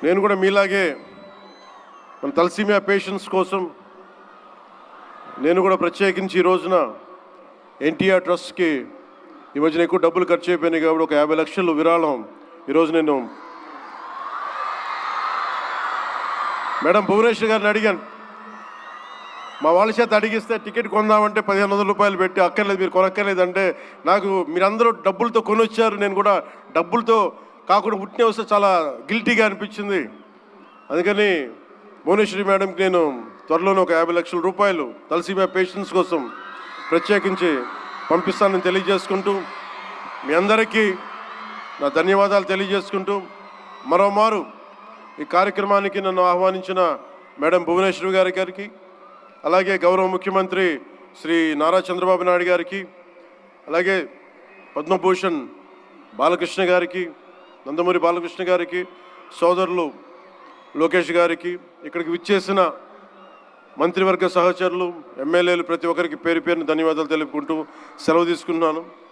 నేను కూడా మీలాగే మన తలసీమియా పేషెంట్స్ కోసం నేను కూడా ప్రత్యేకించి ఈ రోజున ఎన్టీఆర్ ట్రస్ట్కి ఈ మధ్యన ఎక్కువ డబ్బులు ఖర్చు అయిపోయినాయి కాబట్టి ఒక 50 లక్షలు విరాళం ఈరోజు నేను మేడం భువనేశ్వర్ గారిని అడిగాను. మా వాళ్ళ చేత అడిగిస్తే టికెట్ కొందామంటే 1500 రూపాయలు పెట్టి అక్కర్లేదు మీరు కొనక్కర్లేదంటే నాకు మీరందరూ డబ్బులతో కొనొచ్చారు, నేను కూడా డబ్బులతో కాకుండా పుట్టిన వస్తే చాలా గిల్టీగా అనిపించింది. అందుకని భువనేశ్వరి మేడంకి నేను త్వరలోనే ఒక 50 లక్షల రూపాయలు తలసీమియా పేషెంట్స్ కోసం ప్రత్యేకించి పంపిస్తానని తెలియజేసుకుంటూ మీ అందరికీ నా ధన్యవాదాలు తెలియజేసుకుంటూ మరోమారు ఈ కార్యక్రమానికి నన్ను ఆహ్వానించిన మేడం భువనేశ్వరి గారికి, అలాగే గౌరవ ముఖ్యమంత్రి శ్రీ నారా చంద్రబాబు నాయుడు గారికి, అలాగే పద్మభూషణ్ బాలకృష్ణ గారికి, నందమూరి బాలకృష్ణ గారికి, సోదరులు లోకేష్ గారికి, ఇక్కడికి విచ్చేసిన మంత్రివర్గ సహచరులు, ఎమ్మెల్యేలు ప్రతి ఒక్కరికి పేరు పేరున ధన్యవాదాలు తెలుపుకుంటూ సెలవు తీసుకున్నాను.